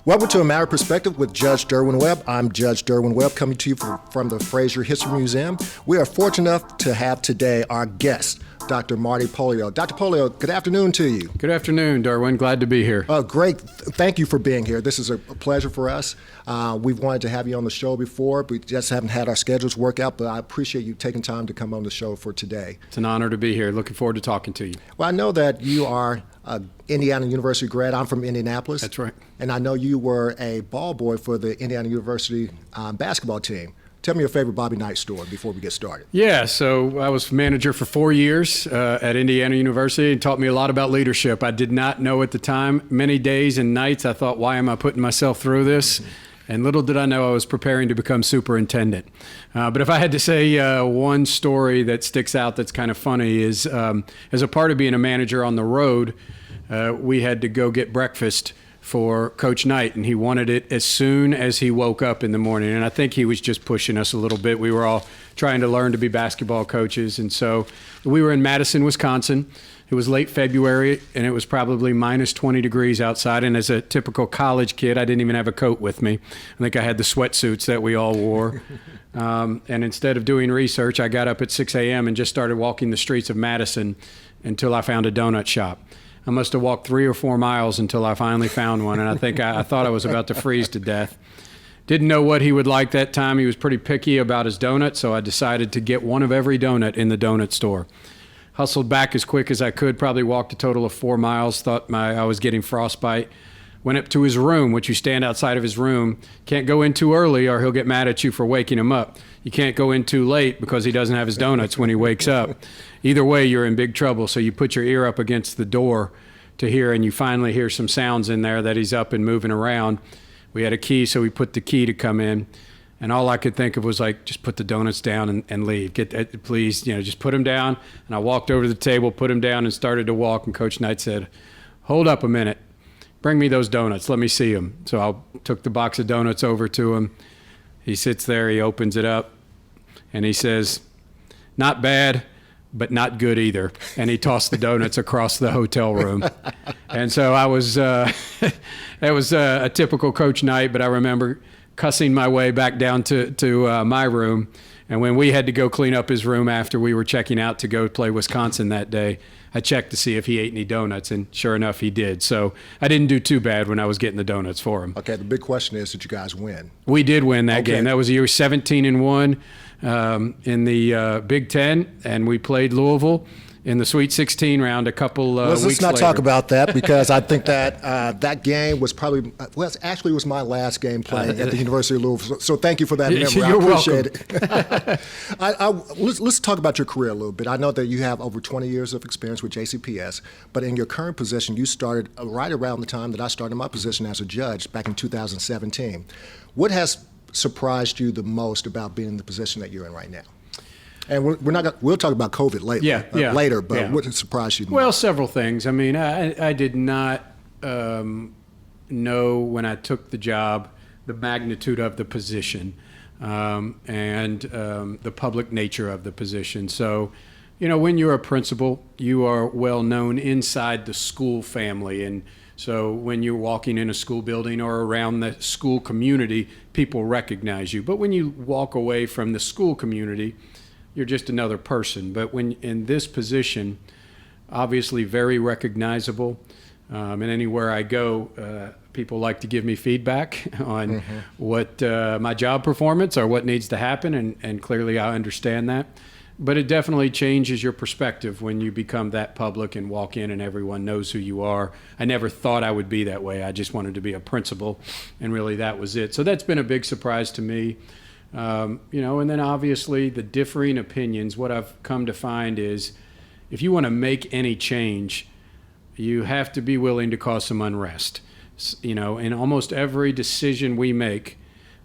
Welcome to A Matter of Perspective with Judge Derwin Webb. I'm Judge Derwin Webb, coming to you from the Fraser History Museum. We are fortunate enough to have today our guest, Dr. Marty Pollio. Dr. Pollio, good afternoon to you. Good afternoon, Derwin. Glad to be here. Great. Thank you for being here. This is a pleasure for us. We've wanted to have you on the show before, but we just haven't had our schedules work out, but I appreciate you taking time to come on the show for today. It's an honor to be here. Looking forward to talking to you. Well, I know that you are Indiana University grad. I'm from Indianapolis. That's right. And I know you were a ball boy for the Indiana University basketball team. Tell me your favorite Bobby Knight story before we get started. Yeah, so I was manager for 4 years at Indiana University and taught me a lot about leadership. I did not know at the time. Many days and nights I thought, why am I putting myself through this? And little did I know I was preparing to become superintendent. But if I had to say one story that sticks out that's kind of funny is as a part of being a manager on the road, we had to go get breakfast for Coach Knight, and he wanted it as soon as he woke up in the morning. And I think he was just pushing us a little bit. We were all trying to learn to be basketball coaches. And so we were in Madison, Wisconsin. It was late February, and it was probably minus 20 degrees outside. And as a typical college kid, I didn't even have a coat with me. I think I had the sweatsuits that we all wore. And instead of doing research, I got up at 6 a.m. and just started walking the streets of Madison until I found a donut shop. I must have walked 3 or 4 miles until I finally found one, and I think I thought I was about to freeze to death. Didn't know what he would like that time. He was pretty picky about his donut, so I decided to get one of every donut in the donut store. Hustled back as quick as I could, probably walked a total of 4 miles, thought I was getting frostbite. Went up to his room, which you stand outside of his room. Can't go in too early or he'll get mad at you for waking him up. You can't go in too late because he doesn't have his donuts when he wakes up. Either way, you're in big trouble. So you put your ear up against the door to hear, and you finally hear some sounds in there that he's up and moving around. We had a key, so we put the key to come in. And all I could think of was like, just put the donuts down and leave. Please, just put them down. And I walked over to the table, put them down, and started to walk. And Coach Knight said, hold up a minute. Bring me those donuts. Let me see them. So I took the box of donuts over to him. He sits there. He opens it up. And he says, not bad, but not good either. And he tossed the donuts across the hotel room. And so I was, that was a typical Coach Knight, but I remember cussing my way back down to my room. And when we had to go clean up his room after we were checking out to go play Wisconsin that day, I checked to see if he ate any donuts, and sure enough, he did. So I didn't do too bad when I was getting the donuts for him. Okay, the big question is, did you guys win? We did win that game. That was year 17-1 in the Big Ten, and we played Louisville in the Sweet 16 round a couple weeks later. Let's not talk about that, because I think that that game was probably, actually was my last game playing at the University of Louisville. So thank you for that memory. You're I appreciate welcome. it. Let's talk about your career a little bit. I know that you have over 20 years of experience with JCPS, but in your current position, you started right around the time that I started my position as a judge back in 2017. What has surprised you the most about being in the position that you're in right now? And we'll talk about COVID later, but what surprised you the most? Well, several things. I mean, I did not know when I took the job the magnitude of the position and the public nature of the position. So, when you're a principal, you are well known inside the school family. And so when you're walking in a school building or around the school community, people recognize you. But when you walk away from the school community, you're just another person. But when in this position, obviously very recognizable, and anywhere I go, people like to give me feedback on what my job performance or what needs to happen, and clearly I understand that. But it definitely changes your perspective when you become that public and walk in and everyone knows who you are. I never thought I would be that way. I just wanted to be a principal, and really that was it. So that's been a big surprise to me. And then obviously the differing opinions. What I've come to find is if you want to make any change, you have to be willing to cause some unrest. In almost every decision we make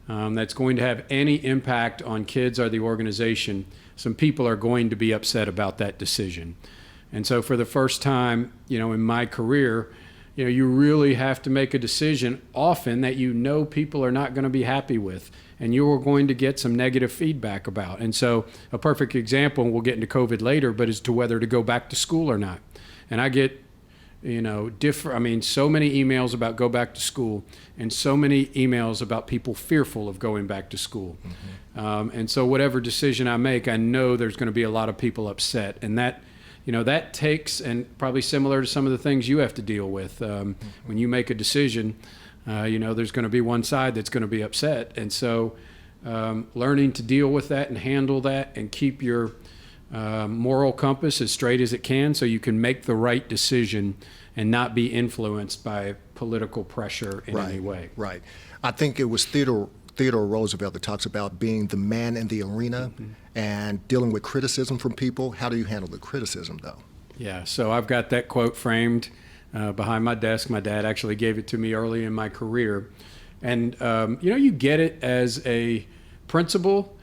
that's going to have any impact on kids or the organization, some people are going to be upset about that decision. And so for the first time, in my career, you really have to make a decision often that people are not going to be happy with, and you are going to get some negative feedback about. And so a perfect example, and we'll get into COVID later, but as to whether to go back to school or not. And I get so many emails about go back to school and so many emails about people fearful of going back to school. And so whatever decision I make, I know there's going to be a lot of people upset. And that takes, and probably similar to some of the things you have to deal with. When you make a decision, there's going to be one side that's going to be upset. And so learning to deal with that and handle that and keep your moral compass as straight as it can so you can make the right decision and not be influenced by political pressure in any way. Right. I think it was Theodore Roosevelt that talks about being the man in the arena and dealing with criticism from people. How do you handle the criticism, though? Yeah, so I've got that quote framed behind my desk. My dad actually gave it to me early in my career. And, you get it as a principle,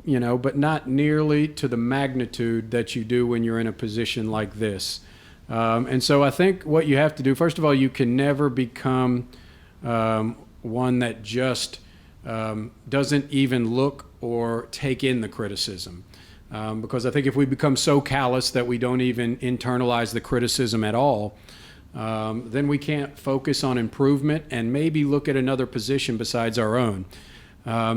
but not nearly to the magnitude that you do when you're in a position like this. And so I think what you have to do, first of all, you can never become one that just doesn't even look or take in the criticism. Because I think if we become so callous that we don't even internalize the criticism at all, then we can't focus on improvement and maybe look at another position besides our own.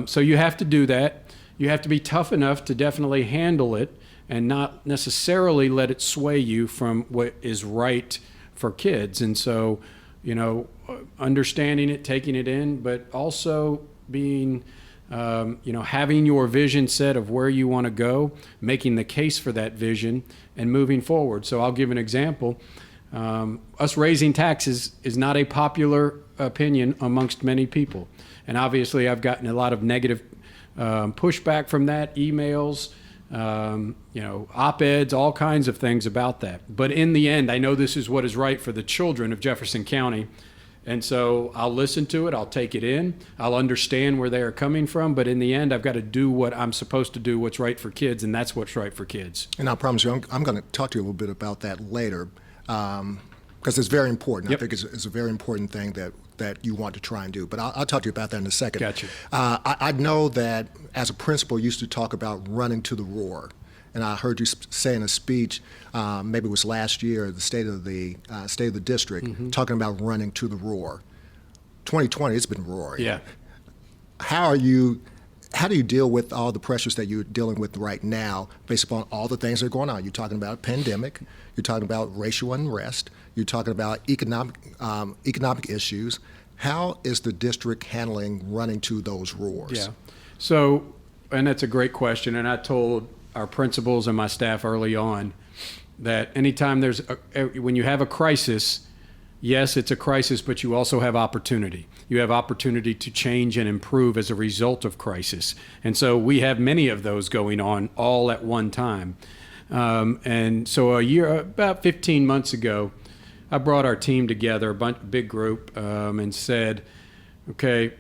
So you have to do that. You have to be tough enough to definitely handle it and not necessarily let it sway you from what is right for kids. And so, understanding it, taking it in, but also being, having your vision set of where you want to go, making the case for that vision and moving forward. So I'll give an example. Us raising taxes is not a popular opinion amongst many people. And obviously I've gotten a lot of negative pushback from that, emails, op-eds, all kinds of things about that. But in the end, I know this is what is right for the children of Jefferson County. And so I'll listen to it, I'll take it in, I'll understand where they are coming from, but in the end, I've got to do what I'm supposed to do, what's right for kids, and that's what's right for kids. And I promise you, I'm going to talk to you a little bit about that later, because it's very important. Yep. I think it's a very important thing that you want to try and do. But I'll talk to you about that in a second. Gotcha. I know that as a principal, you used to talk about running to the roar. And I heard you say in a speech, maybe it was last year, the state of the district, talking about running to the roar. 2020, it's been roaring. Yeah. How do you deal with all the pressures that you're dealing with right now based upon all the things that are going on? You're talking about a pandemic, you're talking about racial unrest, you're talking about economic issues. How is the district handling running to those roars? Yeah. So, and that's a great question. And I told our principals and my staff early on that anytime when you have a crisis, yes, it's a crisis, but you also have opportunity. You have opportunity to change and improve as a result of crisis. And so we have many of those going on all at one time. And so about 15 months ago, I brought our team together, big group, and said, okay,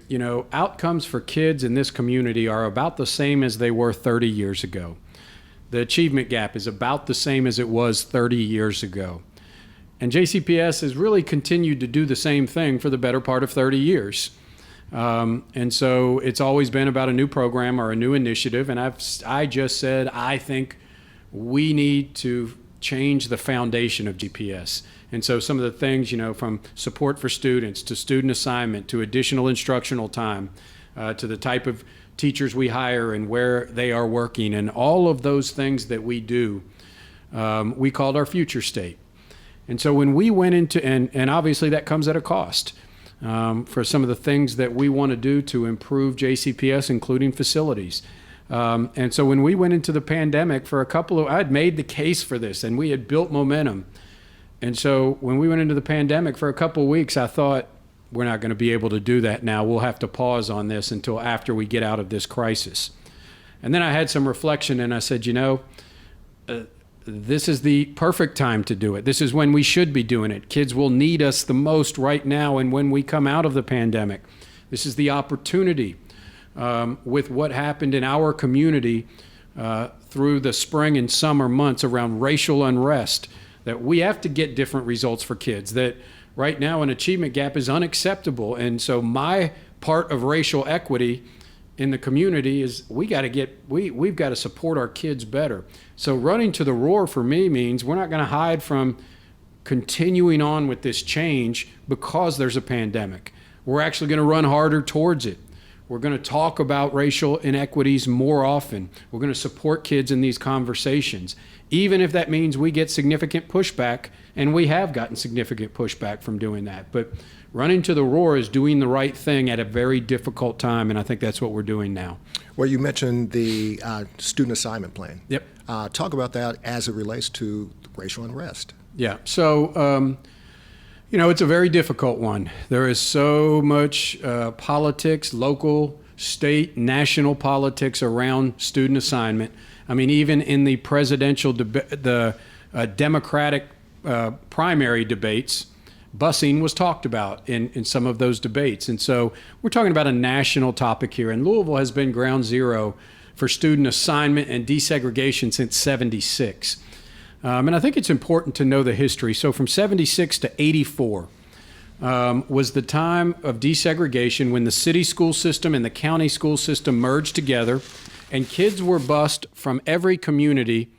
outcomes for kids in this community are about the same as they were 30 years ago. The achievement gap is about the same as it was 30 years ago. And JCPS has really continued to do the same thing for the better part of 30 years. And so it's always been about a new program or a new initiative. And I just said, I think we need to change the foundation of GPS. And so some of the things, from support for students to student assignment to additional instructional time to the type of teachers we hire and where they are working and all of those things that we do, we called our future state. And so when we went into, and obviously that comes at a cost for some of the things that we want to do to improve JCPS, including facilities. And so when we went into the pandemic I had made the case for this and we had built momentum. And so when we went into the pandemic for a couple of weeks, I thought, we're not going to be able to do that now. We'll have to pause on this until after we get out of this crisis. And then I had some reflection and I said, this is the perfect time to do it. This is when we should be doing it. Kids will need us the most right now and when we come out of the pandemic. This is the opportunity with what happened in our community through the spring and summer months around racial unrest, that we have to get different results for kids, that right now an achievement gap is unacceptable. And so my part of racial equity in the community is we've got to support our kids better. So running to the roar for me means we're not going to hide from continuing on with this change because there's a pandemic. We're actually going to run harder towards it. We're going to talk about racial inequities more often. We're going to support kids in these conversations, even if that means we get significant pushback, and we have gotten significant pushback from doing that. But running to the roar is doing the right thing at a very difficult time, and I think that's what we're doing now. Well, you mentioned the student assignment plan. Yep. Talk about that as it relates to racial unrest. Yeah. So, it's a very difficult one. There is so much politics, local, state, national politics around student assignment. I mean, even in the presidential Democratic primary debates, busing was talked about in some of those debates. And so we're talking about a national topic here. And Louisville has been ground zero for student assignment and desegregation since '76. And I think it's important to know the history. So from '76 to '84 was the time of desegregation when the city school system and the county school system merged together, and kids were bused from every community.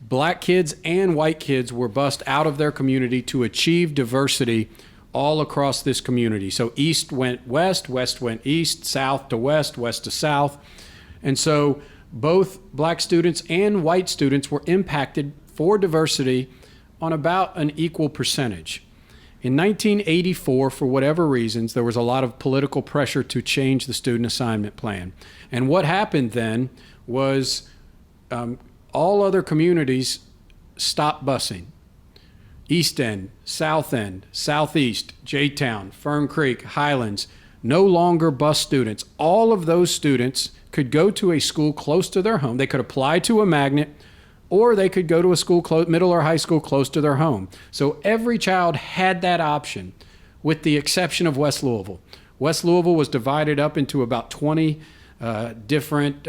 Black kids and white kids were bused out of their community to achieve diversity all across this community. So east went west, west went east, south to west, west to south. And so both black students and white students were impacted for diversity on about an equal percentage. In 1984, for whatever reasons, there was a lot of political pressure to change the student assignment plan. And what happened then was all other communities stopped busing. East End, South End, Southeast, J-Town, Fern Creek, Highlands, no longer bus students. All of those students could go to a school close to their home. They could apply to a magnet, or they could go to a school, middle or high school, close to their home. So every child had that option, with the exception of West Louisville. West Louisville was divided up into about 20 different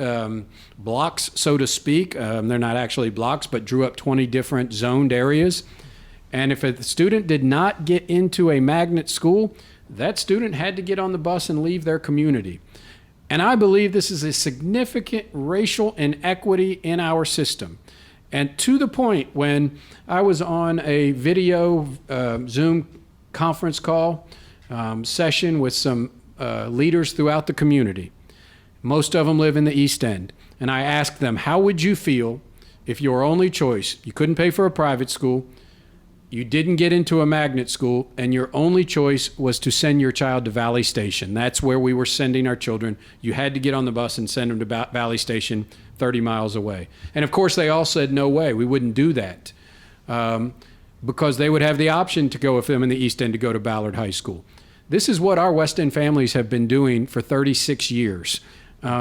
blocks, so to speak. They're not actually blocks, but drew up 20 different zoned areas. And if a student did not get into a magnet school, that student had to get on the bus and leave their community. And I believe this is a significant racial inequity in our system. And to the point when I was on a video Zoom conference call session with some leaders throughout the community. Most of them live in the East End. And I asked them, how would you feel if your only choice, you couldn't pay for a private school, you didn't get into a magnet school, and your only choice was to send your child to Valley Station? That's where we were sending our children. You had to get on the bus and send them to Valley Station, 30 miles away. And of course, they all said, no way, we wouldn't do that. Because they would have the option to go, if them in the East End, to go to Ballard High School. This is what our West End families have been doing for 36 years.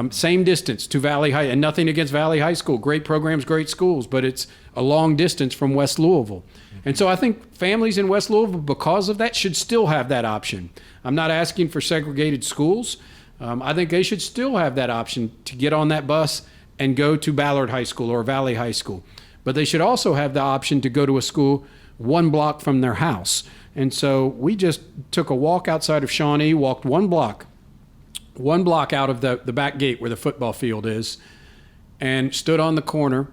Same distance to Valley High, and nothing against Valley High School. Great programs, great schools, but it's a long distance from West Louisville. And so I think families in West Louisville, because of that, should still have that option. I'm not asking for segregated schools. I think they should still have that option to get on that bus and go to Ballard High School or Valley High School. But they should also have the option to go to a school 1 block from their house. And so we just took a walk outside of Shawnee, walked 1 block out of the back gate where the football field is, and stood on the corner.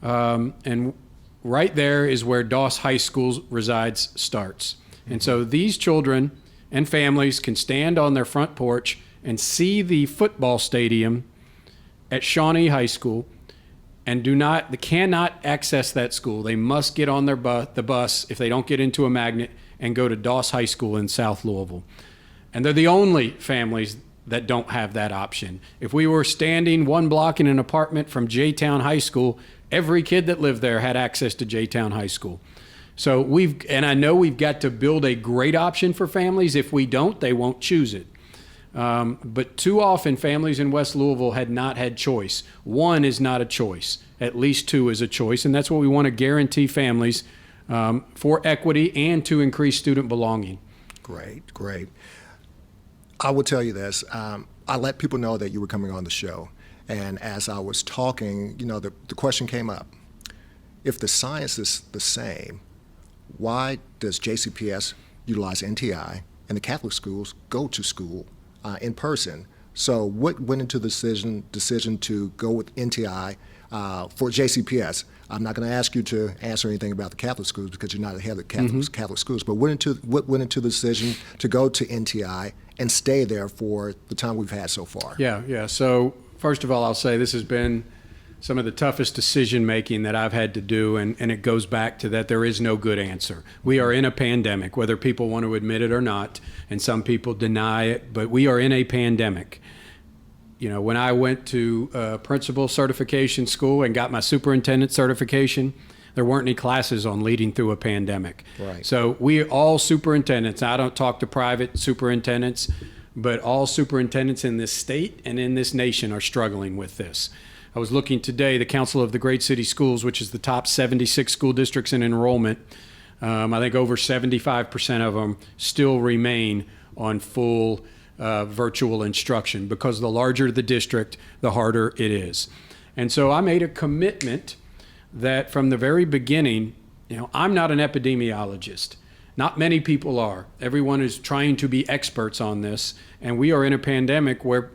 And right there is where Doss High School resides starts. And so these children and families can stand on their front porch and see the football stadium at Shawnee High School, and they cannot access that school. They must get on the bus if they don't get into a magnet and go to Doss High School in South Louisville. And they're the only families that don't have that option. If we were standing 1 block in an apartment from J-Town High School, every kid that lived there had access to J-Town High School. So I know we've got to build a great option for families. If we don't, they won't choose it. But too often, families in West Louisville had not had choice. 1 is not a choice. At least 2 is a choice. And that's what we want to guarantee families for equity and to increase student belonging. Great, great. I will tell you this. I let people know that you were coming on the show. And as I was talking, the question came up. If the science is the same, why does JCPS utilize NTI and the Catholic schools go to school in person? So what went into the decision to go with NTI for JCPS. I'm not going to ask you to answer anything about the Catholic schools because you're not the head of the Catholic schools, but what went into the decision to go to NTI and stay there for the time we've had so far? Yeah. So first of all, I'll say this has been some of the toughest decision making that I've had to do, and it goes back to that there is no good answer. We are in a pandemic, whether people want to admit it or not, and some people deny it, but we are in a pandemic. You know, when I went to principal certification school and got my superintendent certification, there weren't any classes on leading through a pandemic. Right. So we all superintendents, I don't talk to private superintendents, but all superintendents in this state and in this nation are struggling with this. I was looking today, the Council of the Great City Schools, which is the top 76 school districts in enrollment, I think over 75% of them still remain on full virtual instruction, because the larger the district, the harder it is. And so I made a commitment that from the very beginning, you know, I'm not an epidemiologist. Not many people are. Everyone is trying to be experts on this, and we are in a pandemic where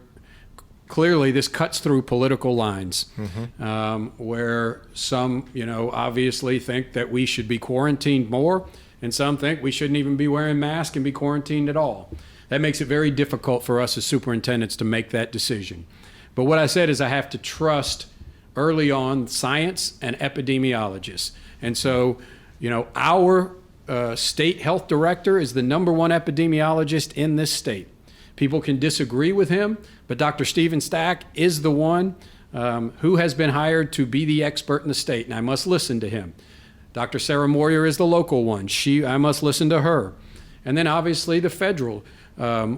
clearly this cuts through political lines, where some, you know, obviously think that we should be quarantined more, and some think we shouldn't even be wearing masks and be quarantined at all. That makes it very difficult for us as superintendents to make that decision. But what I said is I have to trust early on science and epidemiologists. And so, you know, our state health director is the #1 epidemiologist in this state. People can disagree with him, but Dr. Stephen Stack is the one who has been hired to be the expert in the state, and I must listen to him. Dr. Sarah Moyer is the local one. I must listen to her. And then obviously the federal,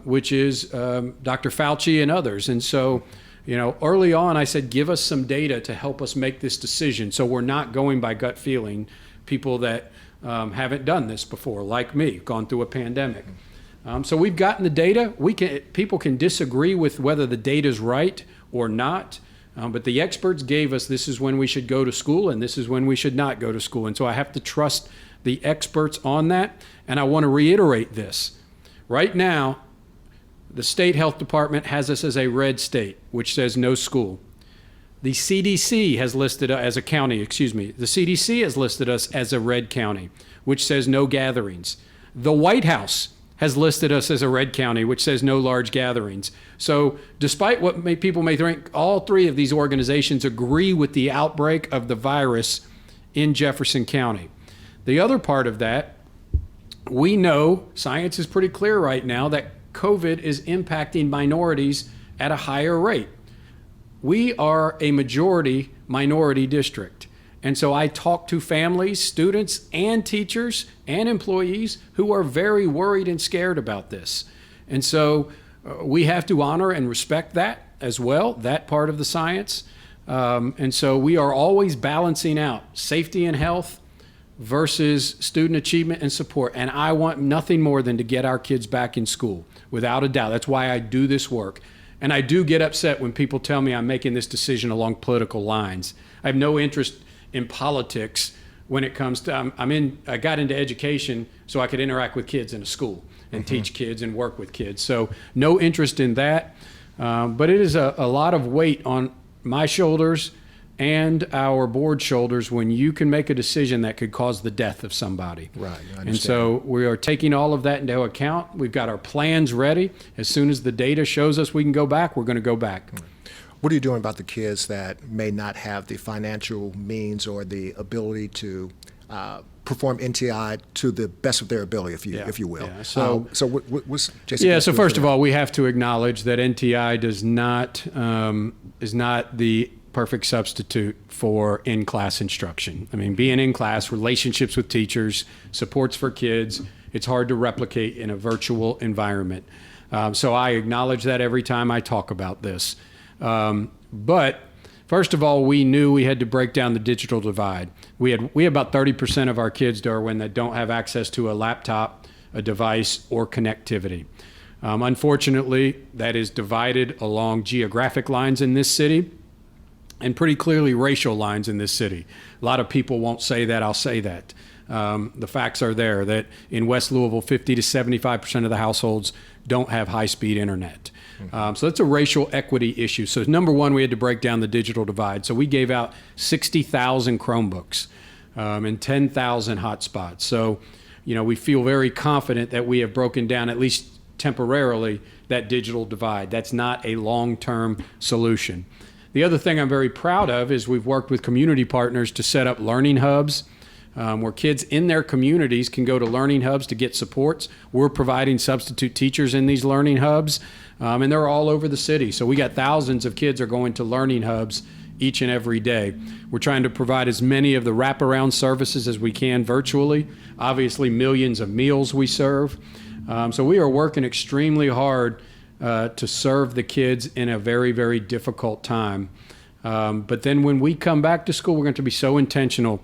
which is Dr. Fauci and others. And so, you know, early on I said, give us some data to help us make this decision, so we're not going by gut feeling, people that haven't done this before, like me, gone through a pandemic. So we've gotten the data. People can disagree with whether the data is right or not, but the experts gave us this is when we should go to school and this is when we should not go to school. And so I have to trust the experts on that. And I want to reiterate this. Right now, the state health department has us as a red state, which says no school. The CDC has listed us as a county, the CDC has listed us as a red county, which says no gatherings. The White House has listed us as a red county, which says no large gatherings. So despite what people may think, all three of these organizations agree with the outbreak of the virus in Jefferson County. The other part of that, we know, science is pretty clear right now, that COVID is impacting minorities at a higher rate. We are a majority minority district. And so I talk to families, students, and teachers and employees who are very worried and scared about this. And so we have to honor and respect that as well, that part of the science. And so we are always balancing out safety and health versus student achievement and support. And I want nothing more than to get our kids back in school, without a doubt. That's why I do this work. And I do get upset when people tell me I'm making this decision along political lines. I have no interest in politics when it comes to, I got into education so I could interact with kids in a school and teach kids and work with kids. So no interest in that. But it is a lot of weight on my shoulders and our board shoulders when you can make a decision that could cause the death of somebody. Right, I understand. And so we are taking all of that into account. We've got our plans ready. As soon as the data shows us we can go back, we're going to go back. What are you doing about the kids that may not have the financial means or the ability to perform NTI to the best of their ability, if you will? Yeah. So what's Jason? Yeah. So first of all, we have to acknowledge that NTI is not the perfect substitute for in-class instruction. I mean, being in class, relationships with teachers, supports for kids, it's hard to replicate in a virtual environment. So I acknowledge that every time I talk about this. But first of all, we knew we had to break down the digital divide. We have about 30% of our kids, Derwin, that don't have access to a laptop, a device, or connectivity. Unfortunately, that is divided along geographic lines in this city and pretty clearly racial lines in this city. A lot of people won't say that, I'll say that. The facts are there that in West Louisville, 50 to 75% of the households don't have high-speed internet. So that's a racial equity issue. So number one, we had to break down the digital divide. So we gave out 60,000 Chromebooks and 10,000 hotspots. So, we feel very confident that we have broken down, at least temporarily, that digital divide. That's not a long-term solution. The other thing I'm very proud of is we've worked with community partners to set up learning hubs where kids in their communities can go to learning hubs to get supports. We're providing substitute teachers in these learning hubs, and they're all over the city. So we got thousands of kids are going to learning hubs each and every day. We're trying to provide as many of the wraparound services as we can virtually. Obviously, millions of meals we serve. So we are working extremely hard to serve the kids in a very, very difficult time. But then when we come back to school, we're going to be so intentional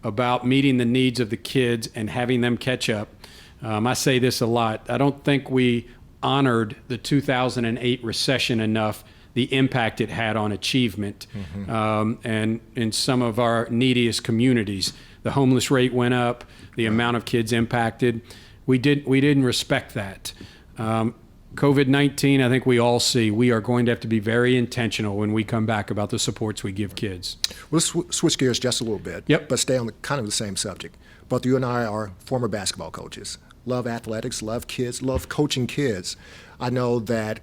about meeting the needs of the kids and having them catch up. I say this a lot. I don't think we honored the 2008 recession enough, the impact it had on achievement, and in some of our neediest communities. The homeless rate went up, the amount of kids impacted. We didn't respect that. COVID-19, I think we all see, we are going to have to be very intentional when we come back about the supports we give kids. We'll switch gears just a little bit, Yep. but stay on kind of the same subject. Both you and I are former basketball coaches. Love athletics, love kids, love coaching kids. I know that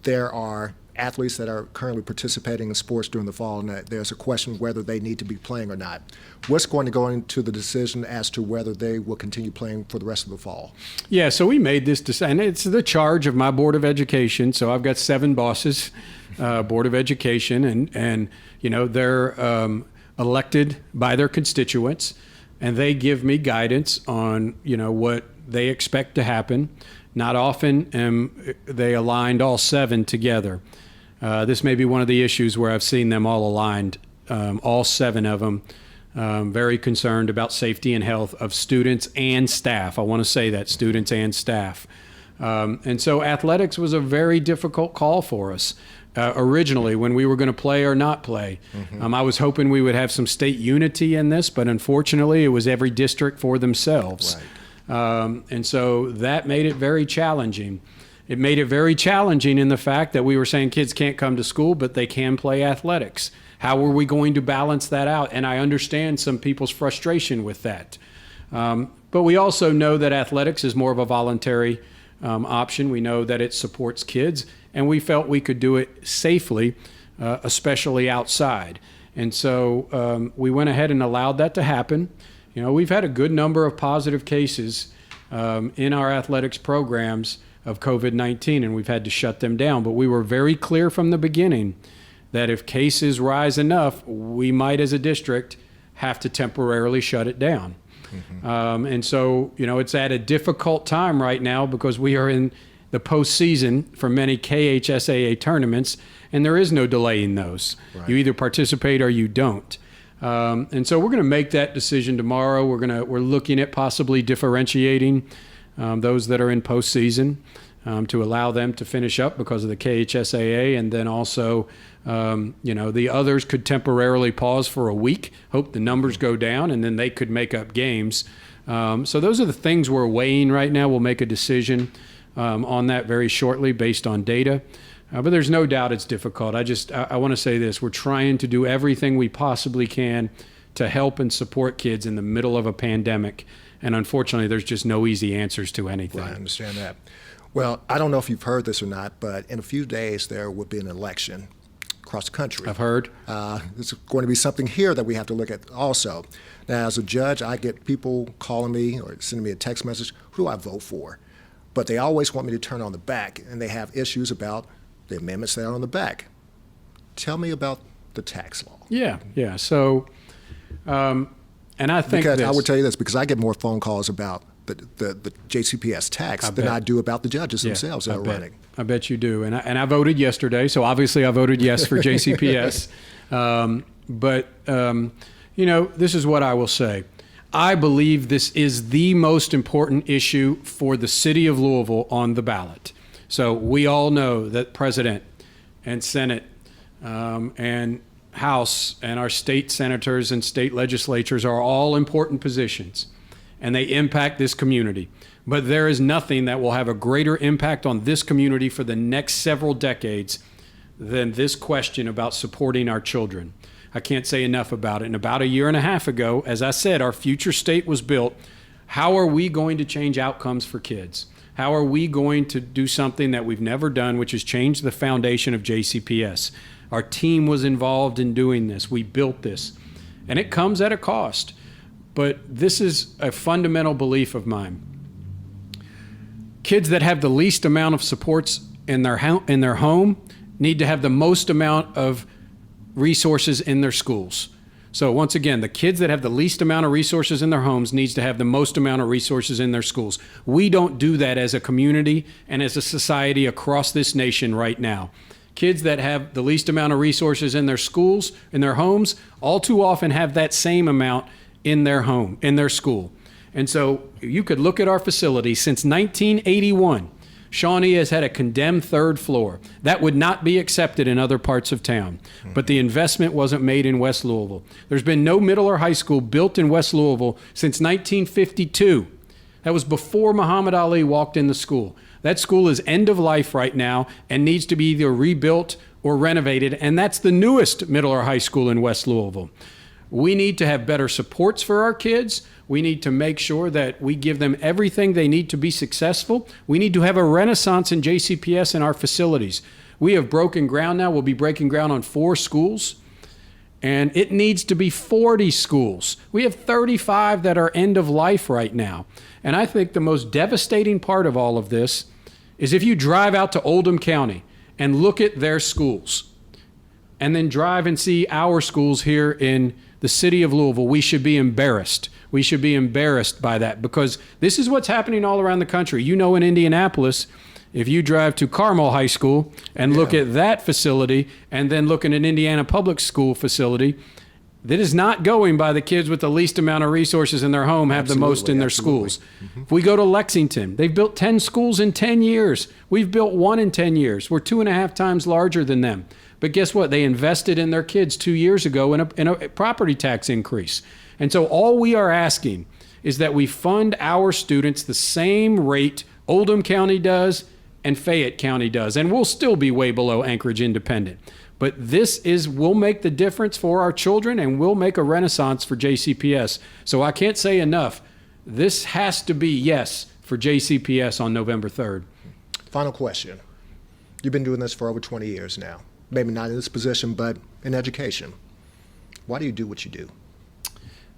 there are athletes that are currently participating in sports during the fall, and that there's a question whether they need to be playing or not. What's going to go into the decision as to whether they will continue playing for the rest of the fall? Yeah, so we made this decision. It's the charge of my Board of Education. So I've got 7 bosses, Board of Education, and they're elected by their constituents, and they give me guidance on, what they expect to happen. Not often they aligned all 7 together. This may be one of the issues where I've seen them all aligned, all 7 of them, very concerned about safety and health of students and staff. I want to say that, students and staff. And so athletics was a very difficult call for us originally when we were going to play or not play. I was hoping we would have some state unity in this, but unfortunately it was every district for themselves. Right. And so that made it very challenging. It made it very challenging in the fact that we were saying kids can't come to school, but they can play athletics. How were we going to balance that out? And I understand some people's frustration with that. But we also know that athletics is more of a voluntary option. We know that it supports kids, and we felt we could do it safely, especially outside. And so we went ahead and allowed that to happen. We've had a good number of positive cases in our athletics programs of COVID-19, and we've had to shut them down. But we were very clear from the beginning that if cases rise enough, we might, as a district, have to temporarily shut it down. And so, it's at a difficult time right now because we are in the postseason for many KHSAA tournaments, and there is no delaying those. Right. You either participate or you don't. And so we're going to make that decision tomorrow. We're looking at possibly differentiating those that are in postseason to allow them to finish up because of the KHSAA, and then also, the others could temporarily pause for a week, hope the numbers go down, and then they could make up games. So those are the things we're weighing right now. We'll make a decision on that very shortly based on data. But there's no doubt it's difficult. I want to say this. We're trying to do everything we possibly can to help and support kids in the middle of a pandemic. And unfortunately, there's just no easy answers to anything. Right, I understand that. Well, I don't know if you've heard this or not, but in a few days there will be an election across the country. I've heard. It's going to be something here that we have to look at also. Now, as a judge, I get people calling me or sending me a text message, who do I vote for? But they always want me to turn on the back, and they have issues about the amendments that are on the back. Tell me about the tax law. Yeah. So, and I think because this, I would tell you this, because I get more phone calls about the JCPS tax than I do about the judges themselves that are running. I bet you do. And I voted yesterday, so obviously I voted yes for JCPS. But this is what I will say. I believe this is the most important issue for the city of Louisville on the ballot. So we all know that President and Senate and House and our state senators and state legislatures are all important positions. and they impact this community. But there is nothing that will have a greater impact on this community for the next several decades than this question about supporting our children. I can't say enough about it. And about a year and a half ago, as I said, our future state was built. How are we going to change outcomes for kids? How are we going to do something that we've never done, which is change the foundation of JCPS? Our team was involved in doing this. We built this. And it comes at a cost. But this is a fundamental belief of mine. Kids that have the least amount of supports in their home need to have the most amount of resources in their schools. So once again, the kids that have the least amount of resources in their homes needs to have the most amount of resources in their schools. We don't do that as a community and as a society across this nation right now. Kids that have the least amount of resources in their schools, in their homes, all too often have that same amount in their home, in their school. And so you could look at our facility. Since 1981, Shawnee has had a condemned third floor. That would not be accepted in other parts of town. But the investment wasn't made in West Louisville. There's been no middle or high school built in West Louisville since 1952. That was before Muhammad Ali walked in the school. That school is end of life right now and needs to be either rebuilt or renovated, and that's the newest middle or high school in West Louisville. We need to have better supports for our kids. We need to make sure that we give them everything they need to be successful. We need to have a renaissance in JCPS in our facilities. We have broken ground now. We'll be breaking ground on 4 schools, and it needs to be 40 schools. We have 35 that are end of life right now. And I think the most devastating part of all of this is if you drive out to Oldham County and look at their schools, and then drive and see our schools here in the city of Louisville, we should be embarrassed. We should be embarrassed by that, because this is what's happening all around the country. You know, in Indianapolis, if you drive to Carmel High School and look at that facility, and then look at an Indiana public school facility, that is not going by the kids with the least amount of resources in their home have the most in their schools. If we go to Lexington, they've built 10 schools in 10 years. We've built 1 in 10 years. We're 2.5 times larger than them. But guess what? They invested in their kids 2 years ago in a property tax increase. And so all we are asking is that we fund our students the same rate Oldham County does and Fayette County does. And we'll still be way below Anchorage Independent. But this will make the difference for our children, and will make a renaissance for JCPS. So I can't say enough. This has to be yes for JCPS on November 3rd. Final question. You've been doing this for over 20 years now. Maybe not in this position, but in education. Why do you do what you do?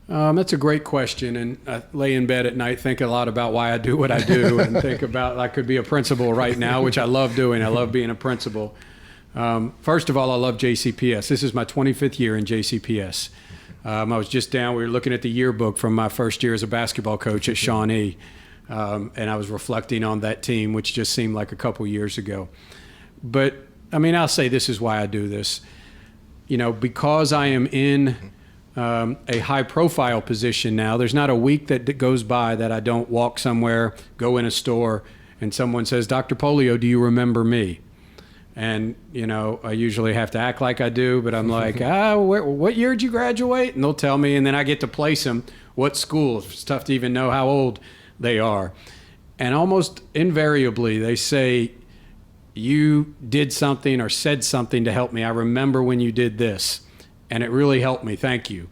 That's a great question, and I lay in bed at night, think a lot about why I do what I do, and think about I could be a principal right now, which I love doing. I love being a principal. First of all, I love JCPS. This is my 25th year in JCPS. I was just down, we were looking at the yearbook from my first year as a basketball coach at Shawnee, and I was reflecting on that team, which just seemed like a couple years ago. But, I mean, I'll say this is why I do this. You know, because I am in a high-profile position now, there's not a week that goes by that I don't walk somewhere, go in a store, and someone says, "Dr. Pollio, do you remember me?" And, you know, I usually have to act like I do, but I'm like, what year did you graduate? And they'll tell me, and then I get to place them what school. It's tough to even know how old they are. And almost invariably, they say, "You did something or said something to help me. I remember when you did this, and it really helped me. Thank you."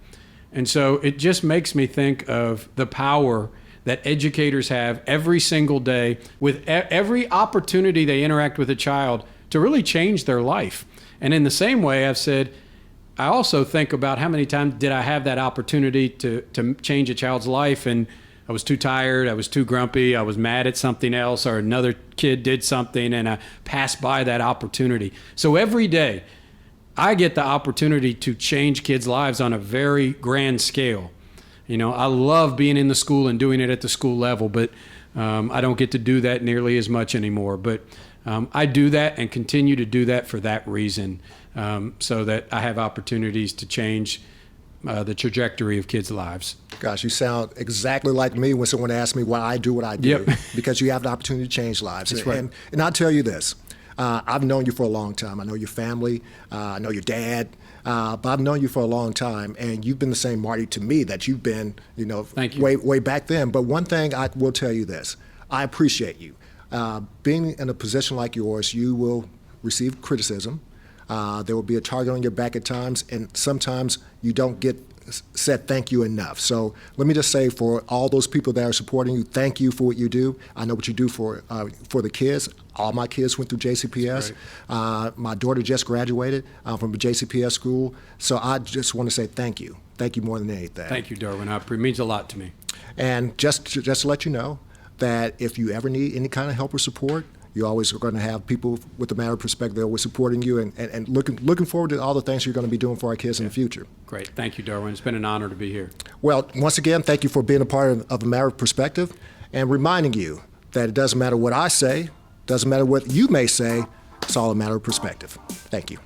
And so it just makes me think of the power that educators have every single day with every opportunity they interact with a child to really change their life. And in the same way, I've said, I also think about how many times did I have that opportunity to change a child's life, and I was too tired, I was too grumpy, I was mad at something else, or another kid did something, and I passed by that opportunity. So every day, I get the opportunity to change kids' lives on a very grand scale. You know, I love being in the school and doing it at the school level, but I don't get to do that nearly as much anymore. But I do that and continue to do that for that reason, so that I have opportunities to change the trajectory of kids' lives. Gosh, you sound exactly like me when someone asks me why I do what I do. Yep. Because you have the opportunity to change lives. That's right. And I'll tell you this. I've known you for a long time. I know your family. I know your dad. But I've known you for a long time, and you've been the same Marty to me that you've been, Thank you. way back then. But one thing I will tell you this: I appreciate you. Being in a position like yours, you will receive criticism. There will be a target on your back at times, and sometimes you don't get said thank you enough. So let me just say, for all those people that are supporting you, thank you for what you do. I know what you do for the kids. All my kids went through JCPS. My daughter just graduated from a JCPS school. So I just want to say thank you. Thank you more than anything. Thank you, Derwin. It means a lot to me. And just to let you know that if you ever need any kind of help or support, you always are going to have people with the matter of perspective that are always supporting you and looking forward to all the things you're going to be doing for our kids in the future. Great. Thank you, Derwin. It's been an honor to be here. Well, once again, thank you for being a part of the matter of perspective and reminding you that it doesn't matter what I say, doesn't matter what you may say, it's all a matter of perspective. Thank you.